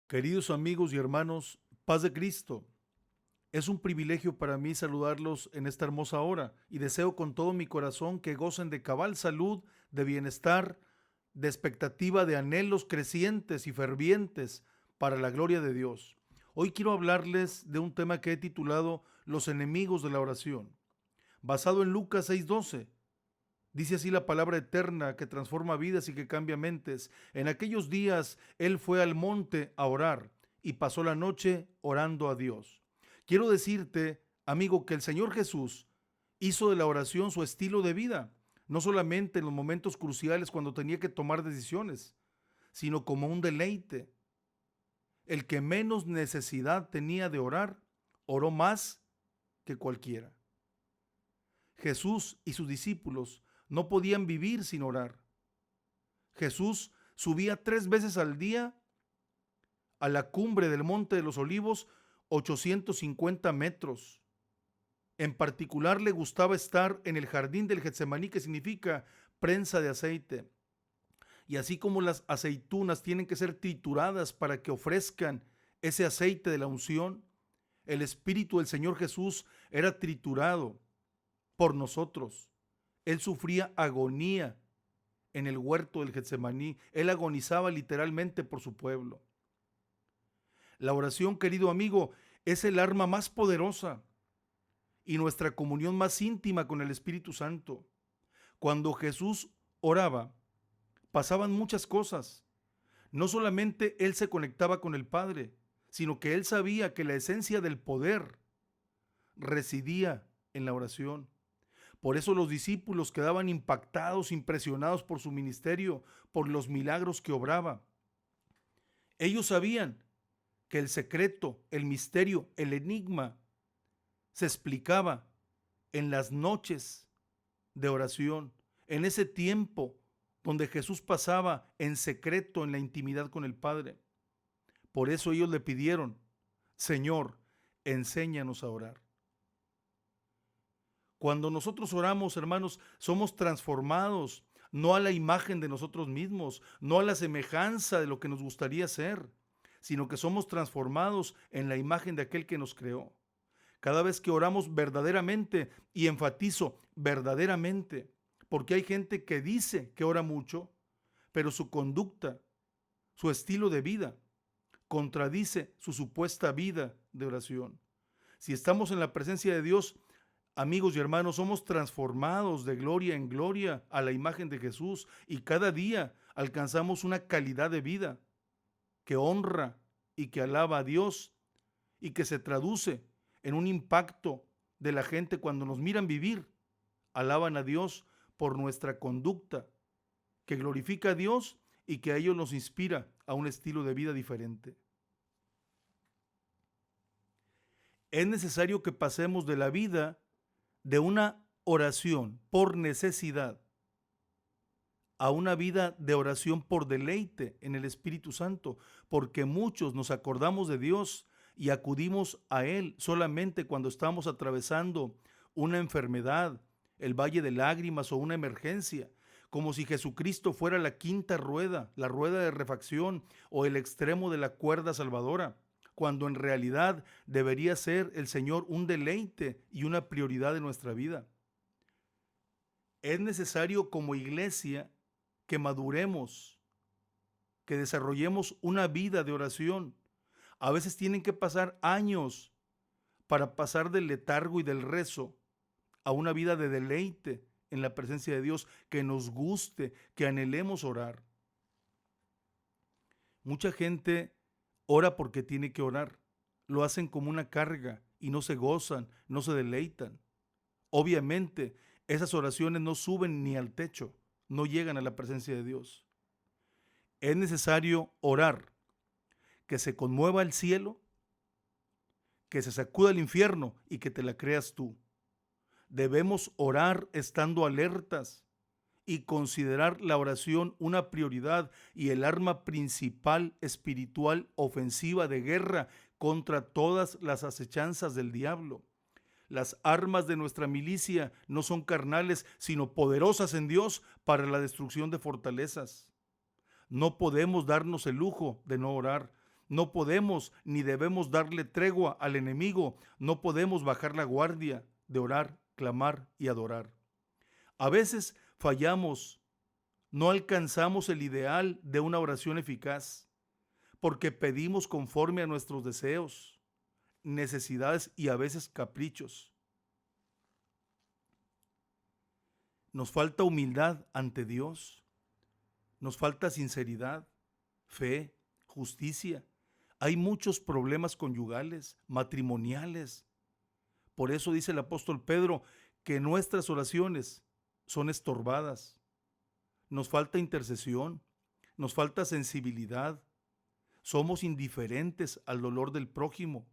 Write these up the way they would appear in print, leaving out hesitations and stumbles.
Queridos amigos y hermanos, paz de Cristo. Es un privilegio para mí saludarlos en esta hermosa hora y deseo con todo mi corazón que gocen de cabal salud, de bienestar, de expectativa, de anhelos crecientes y fervientes para la gloria de Dios. Hoy quiero hablarles de un tema que he titulado Los enemigos de la oración, basado en Lucas 6:12. Dice así la palabra eterna que transforma vidas y que cambia mentes. En aquellos días él fue al monte a orar y pasó la noche orando a Dios. Quiero decirte, amigo, que el Señor Jesús hizo de la oración su estilo de vida, no solamente en los momentos cruciales cuando tenía que tomar decisiones, sino como un deleite. El que menos necesidad tenía de orar, oró más que cualquiera. Jesús y sus discípulos no podían vivir sin orar. Jesús subía 3 veces al día a la cumbre del Monte de los Olivos, 850 metros. En particular le gustaba estar en el jardín del Getsemaní, que significa prensa de aceite. Y así como las aceitunas tienen que ser trituradas para que ofrezcan ese aceite de la unción, el Espíritu del Señor Jesús era triturado por nosotros. Él sufría agonía en el huerto del Getsemaní. Él agonizaba literalmente por su pueblo. La oración, querido amigo, es el arma más poderosa y nuestra comunión más íntima con el Espíritu Santo. Cuando Jesús oraba, pasaban muchas cosas. No solamente Él se conectaba con el Padre, sino que Él sabía que la esencia del poder residía en la oración. Por eso los discípulos quedaban impactados, impresionados por su ministerio, por los milagros que obraba. Ellos sabían que el secreto, el misterio, el enigma se explicaba en las noches de oración, en ese tiempo donde Jesús pasaba en secreto en la intimidad con el Padre. Por eso ellos le pidieron: Señor, enséñanos a orar. Cuando nosotros oramos, hermanos, somos transformados, no a la imagen de nosotros mismos, no a la semejanza de lo que nos gustaría ser, sino que somos transformados en la imagen de aquel que nos creó. Cada vez que oramos verdaderamente, y enfatizo verdaderamente, porque hay gente que dice que ora mucho, pero su conducta, su estilo de vida, contradice su supuesta vida de oración. Si estamos en la presencia de Dios, amigos y hermanos, somos transformados de gloria en gloria a la imagen de Jesús y cada día alcanzamos una calidad de vida que honra y que alaba a Dios y que se traduce en un impacto de la gente cuando nos miran vivir. Alaban a Dios por nuestra conducta, que glorifica a Dios y que a ellos nos inspira a un estilo de vida diferente. Es necesario que pasemos de la vida de una oración por necesidad a una vida de oración por deleite en el Espíritu Santo, porque muchos nos acordamos de Dios y acudimos a Él solamente cuando estamos atravesando una enfermedad, el valle de lágrimas o una emergencia, como si Jesucristo fuera la quinta rueda, la rueda de refacción o el extremo de la cuerda salvadora, cuando en realidad debería ser el Señor un deleite y una prioridad de nuestra vida. Es necesario como iglesia que maduremos, que desarrollemos una vida de oración. A veces tienen que pasar años para pasar del letargo y del rezo a una vida de deleite en la presencia de Dios, que nos guste, que anhelemos orar. Mucha gente ora porque tiene que orar. Lo hacen como una carga y no se gozan, no se deleitan. Obviamente, esas oraciones no suben ni al techo, no llegan a la presencia de Dios. Es necesario orar, que se conmueva el cielo, que se sacuda el infierno y que te la creas tú. Debemos orar estando alertas y considerar la oración una prioridad y el arma principal espiritual ofensiva de guerra contra todas las acechanzas del diablo. Las armas de nuestra milicia no son carnales, sino poderosas en Dios para la destrucción de fortalezas. No podemos darnos el lujo de no orar. No podemos ni debemos darle tregua al enemigo. No podemos bajar la guardia de orar, clamar y adorar. A veces fallamos, no alcanzamos el ideal de una oración eficaz, porque pedimos conforme a nuestros deseos, necesidades y a veces caprichos. Nos falta humildad ante Dios, nos falta sinceridad, fe, justicia. Hay muchos problemas conyugales, matrimoniales. Por eso dice el apóstol Pedro que nuestras oraciones son estorbadas. Nos falta intercesión, nos falta sensibilidad. Somos indiferentes al dolor del prójimo.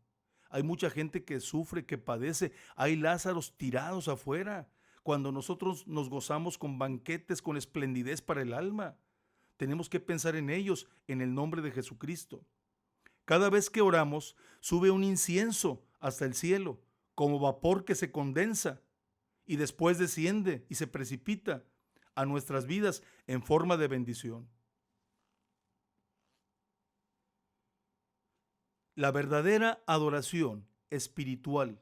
Hay mucha gente que sufre, que padece. Hay Lázaros tirados afuera, cuando nosotros nos gozamos con banquetes, con esplendidez para el alma. Tenemos que pensar en ellos en el nombre de Jesucristo. Cada vez que oramos, sube un incienso hasta el cielo, como vapor que se condensa y después desciende y se precipita a nuestras vidas en forma de bendición. La verdadera adoración espiritual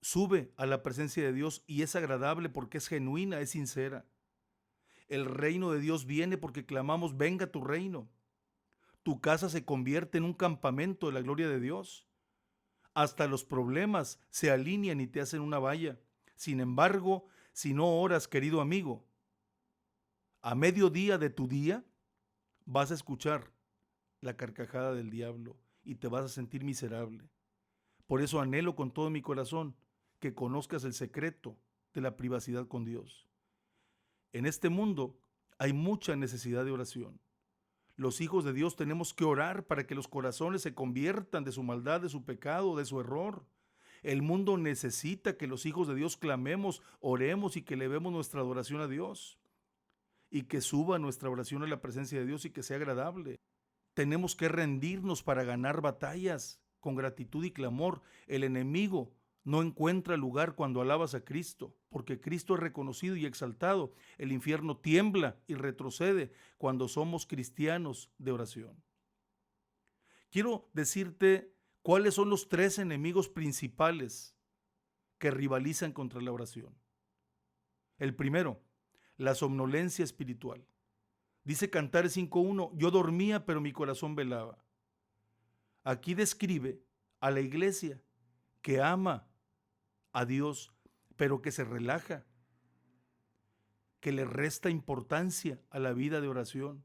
sube a la presencia de Dios y es agradable porque es genuina, es sincera. El reino de Dios viene porque clamamos: venga tu reino. Tu casa se convierte en un campamento de la gloria de Dios. Hasta los problemas se alinean y te hacen una valla. Sin embargo, si no oras, querido amigo, a mediodía de tu día vas a escuchar la carcajada del diablo y te vas a sentir miserable. Por eso anhelo con todo mi corazón que conozcas el secreto de la privacidad con Dios. En este mundo hay mucha necesidad de oración. Los hijos de Dios tenemos que orar para que los corazones se conviertan de su maldad, de su pecado, de su error. El mundo necesita que los hijos de Dios clamemos, oremos y que elevemos nuestra adoración a Dios. Y que suba nuestra oración a la presencia de Dios y que sea agradable. Tenemos que rendirnos para ganar batallas con gratitud y clamor. El enemigo no encuentra lugar cuando alabas a Cristo, porque Cristo es reconocido y exaltado. El infierno tiembla y retrocede cuando somos cristianos de oración. Quiero decirte cuáles son los 3 enemigos principales que rivalizan contra la oración. El primero, la somnolencia espiritual. Dice Cantares 5:1, yo dormía pero mi corazón velaba. Aquí describe a la iglesia que ama a Dios, pero que se relaja, que le resta importancia a la vida de oración.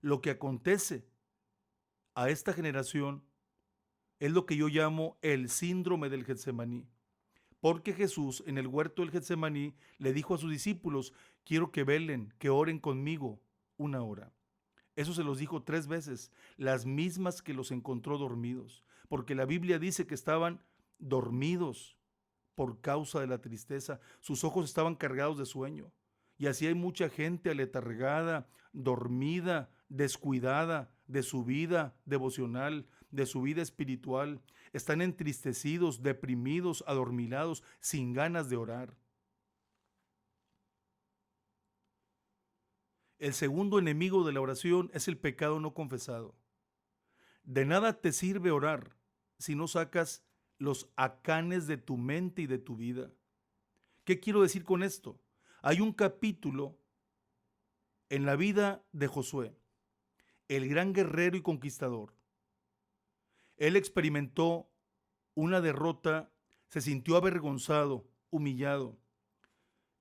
Lo que acontece a esta generación es lo que yo llamo el síndrome del Getsemaní. Porque Jesús en el huerto del Getsemaní le dijo a sus discípulos: quiero que velen, que oren conmigo 1 hora. Eso se los dijo 3 veces, las mismas que los encontró dormidos, porque la Biblia dice que estaban dormidos por causa de la tristeza, sus ojos estaban cargados de sueño. Y así hay mucha gente aletargada, dormida, descuidada de su vida devocional, de su vida espiritual. Están entristecidos, deprimidos, adormilados, sin ganas de orar. El segundo enemigo de la oración es el pecado no confesado. De nada te sirve orar si no sacas los acanes de tu mente y de tu vida. ¿Qué quiero decir con esto? Hay un capítulo en la vida de Josué, el gran guerrero y conquistador. Él experimentó una derrota, se sintió avergonzado, humillado.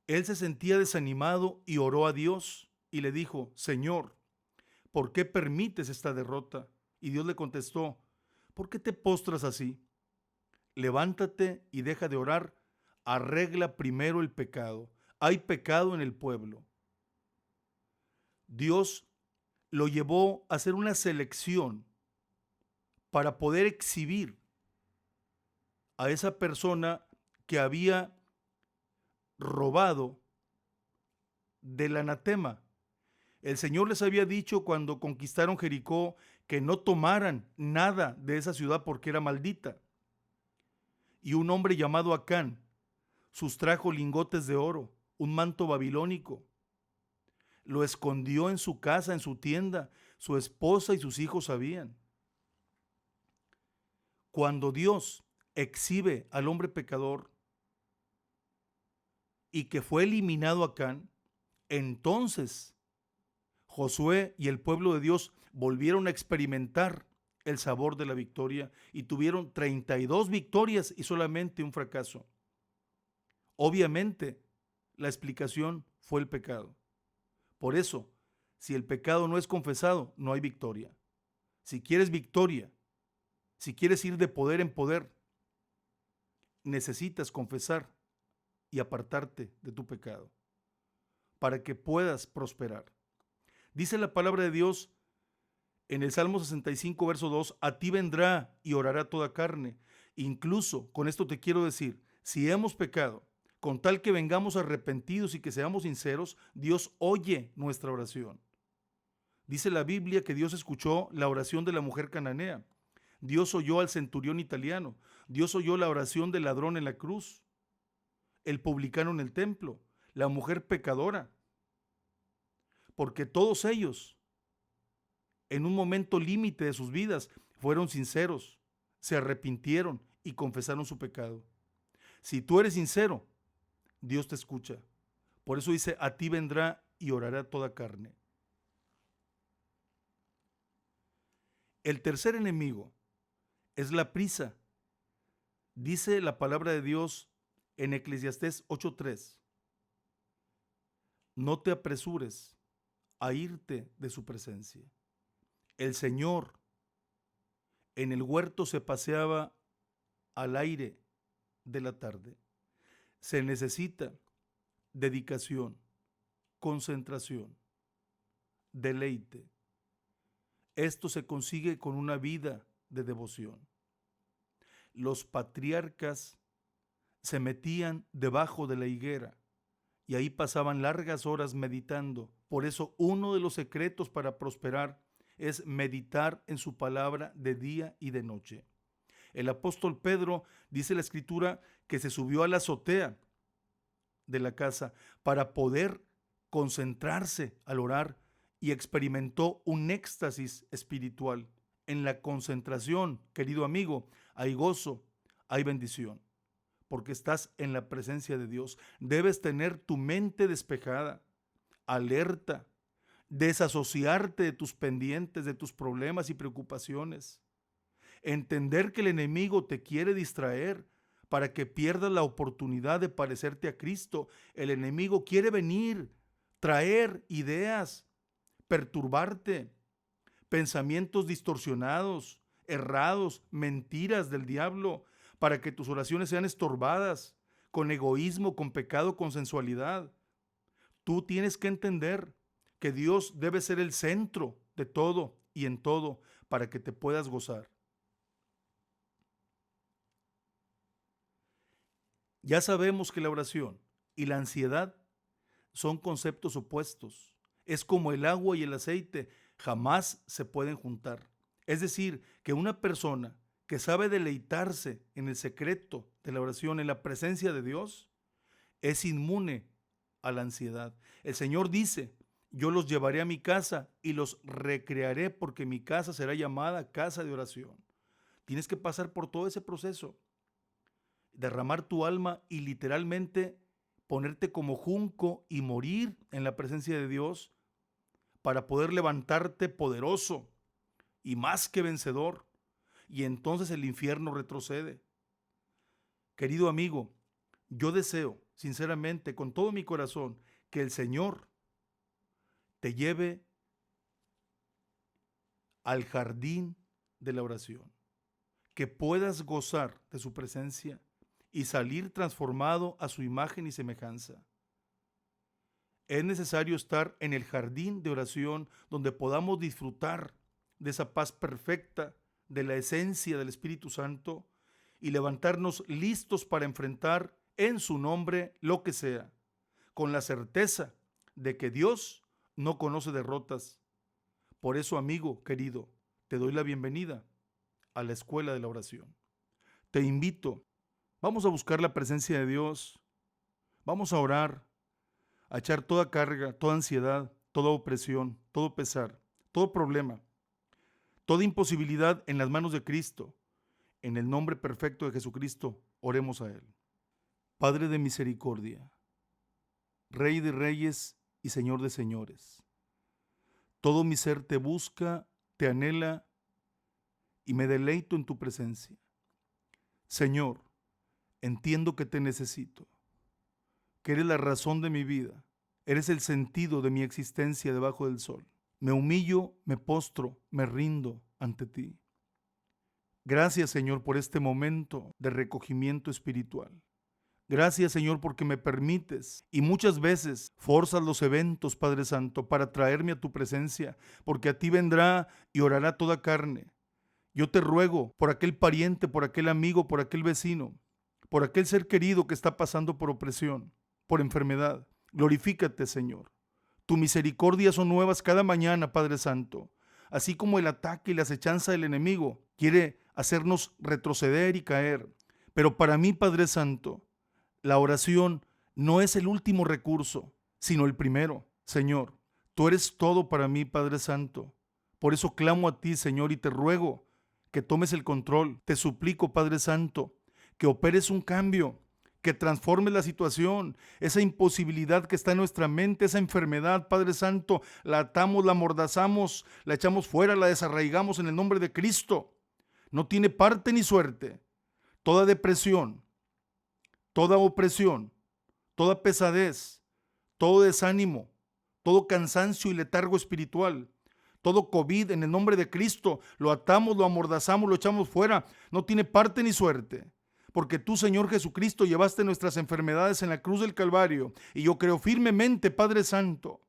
Él se sentía desanimado y oró a Dios y le dijo: Señor, ¿por qué permites esta derrota? Y Dios le contestó: ¿por qué te postras así? Levántate y deja de orar, arregla primero el pecado. Hay pecado en el pueblo. Dios lo llevó a hacer una selección para poder exhibir a esa persona que había robado del anatema. El Señor les había dicho cuando conquistaron Jericó que no tomaran nada de esa ciudad porque era maldita. Y un hombre llamado Acán sustrajo lingotes de oro, un manto babilónico. lo escondió en su casa, en su tienda. Su esposa y sus hijos sabían. Cuando Dios exhibe al hombre pecador y que fue eliminado Acán, entonces Josué y el pueblo de Dios volvieron a experimentar el sabor de la victoria y tuvieron 32 victorias y solamente un fracaso. Obviamente, la explicación fue el pecado. Por eso, si el pecado no es confesado, no hay victoria. Si quieres victoria, si quieres ir de poder en poder, necesitas confesar y apartarte de tu pecado para que puedas prosperar. Dice la palabra de Dios en el Salmo 65, verso 2, a ti vendrá y orará toda carne. Incluso, con esto te quiero decir, si hemos pecado, con tal que vengamos arrepentidos y que seamos sinceros, Dios oye nuestra oración. Dice la Biblia que Dios escuchó la oración de la mujer cananea. Dios oyó al centurión italiano. Dios oyó la oración del ladrón en la cruz, el publicano en el templo, la mujer pecadora. Porque todos ellos, en un momento límite de sus vidas, fueron sinceros, se arrepintieron y confesaron su pecado. Si tú eres sincero, Dios te escucha. Por eso dice, a ti vendrá y orará toda carne. El tercer enemigo es la prisa. Dice la palabra de Dios en Eclesiastés 8:3. No te apresures a irte de su presencia. El Señor en el huerto se paseaba al aire de la tarde. Se necesita dedicación, concentración, deleite. Esto se consigue con una vida de devoción. Los patriarcas se metían debajo de la higuera y ahí pasaban largas horas meditando. Por eso uno de los secretos para prosperar es meditar en su palabra de día y de noche. El apóstol Pedro, dice la escritura, que se subió a la azotea de la casa para poder concentrarse al orar y experimentó un éxtasis espiritual. En la concentración, querido amigo, hay gozo, hay bendición, porque estás en la presencia de Dios. Debes tener tu mente despejada, alerta, desasociarte de tus pendientes, de tus problemas y preocupaciones. Entender que el enemigo te quiere distraer para que pierdas la oportunidad de parecerte a Cristo. El enemigo quiere venir, traer ideas, perturbarte, pensamientos distorsionados, errados, mentiras del diablo, para que tus oraciones sean estorbadas, con egoísmo, con pecado, con sensualidad. Tú tienes que entender que Dios debe ser el centro de todo y en todo para que te puedas gozar. Ya sabemos que la oración y la ansiedad son conceptos opuestos. Es como el agua y el aceite, jamás se pueden juntar. Es decir, que una persona que sabe deleitarse en el secreto de la oración, en la presencia de Dios, es inmune a la ansiedad. El Señor dice, yo los llevaré a mi casa y los recrearé porque mi casa será llamada casa de oración. Tienes que pasar por todo ese proceso, derramar tu alma y literalmente ponerte como junco y morir en la presencia de Dios para poder levantarte poderoso y más que vencedor. Y entonces el infierno retrocede. Querido amigo, yo deseo sinceramente con todo mi corazón que el Señor te lleve al jardín de la oración, que puedas gozar de su presencia y salir transformado a su imagen y semejanza. Es necesario estar en el jardín de oración donde podamos disfrutar de esa paz perfecta, de la esencia del Espíritu Santo y levantarnos listos para enfrentar en su nombre lo que sea, con la certeza de que Dios no conoce derrotas. Por eso, amigo querido, te doy la bienvenida a la escuela de la oración. Te invito, vamos a buscar la presencia de Dios, vamos a orar, a echar toda carga, toda ansiedad toda opresión, todo pesar, todo problema, toda imposibilidad en las manos de Cristo. En el nombre perfecto de Jesucristo, oremos a Él. Padre de misericordia, Rey de reyes y Señor de señores, todo mi ser te busca, te anhela y me deleito en tu presencia. Señor, entiendo que te necesito, que eres la razón de mi vida, eres el sentido de mi existencia debajo del sol. Me humillo, me postro, me rindo ante ti. Gracias, Señor, por este momento de recogimiento espiritual. Gracias, Señor, porque me permites y muchas veces forzas los eventos, Padre Santo, para traerme a tu presencia, porque a ti vendrá y orará toda carne. Yo te ruego por aquel pariente, por aquel amigo, por aquel vecino, por aquel ser querido que está pasando por opresión, por enfermedad. Glorifícate, Señor. Tu misericordia son nuevas cada mañana, Padre Santo. Así como el ataque y la acechanza del enemigo quiere hacernos retroceder y caer. Pero para mí, Padre Santo, la oración no es el último recurso, sino el primero. Señor, tú eres todo para mí, Padre Santo. Por eso clamo a ti, Señor, y te ruego que tomes el control. Te suplico, Padre Santo, que operes un cambio, que transformes la situación, esa imposibilidad que está en nuestra mente, esa enfermedad, Padre Santo, la atamos, la amordazamos, la echamos fuera, la desarraigamos en el nombre de Cristo. No tiene parte ni suerte. Toda depresión, toda opresión, toda pesadez, todo desánimo, todo cansancio y letargo espiritual, todo COVID en el nombre de Cristo, lo atamos, lo amordazamos, lo echamos fuera. No tiene parte ni suerte. Porque tú, Señor Jesucristo, llevaste nuestras enfermedades en la cruz del Calvario. Y yo creo firmemente, Padre Santo,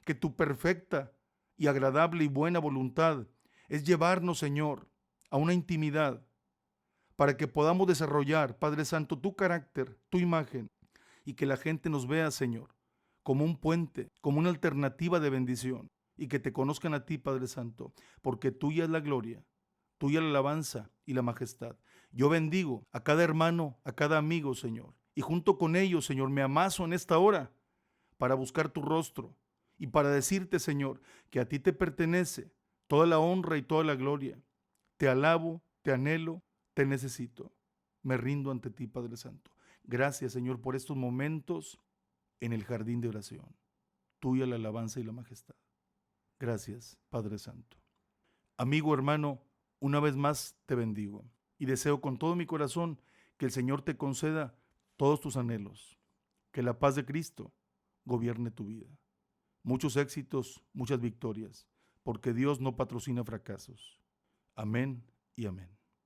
que tu perfecta y agradable y buena voluntad es llevarnos, Señor, a una intimidad para que podamos desarrollar, Padre Santo, tu carácter, tu imagen, y que la gente nos vea, Señor, como un puente, como una alternativa de bendición, y que te conozcan a ti, Padre Santo, porque tuya es la gloria, tuya la alabanza y la majestad. Yo bendigo a cada hermano, a cada amigo, Señor, y junto con ellos, Señor, me amaso en esta hora para buscar tu rostro y para decirte, Señor, que a ti te pertenece toda la honra y toda la gloria. Te alabo, te anhelo, te necesito. Me rindo ante ti, Padre Santo. Gracias, Señor, por estos momentos en el jardín de oración. Tuya la alabanza y la majestad. Gracias, Padre Santo. Amigo, hermano, una vez más te bendigo y deseo con todo mi corazón que el Señor te conceda todos tus anhelos, que la paz de Cristo gobierne tu vida. Muchos éxitos, muchas victorias, porque Dios no patrocina fracasos. Amén y amén.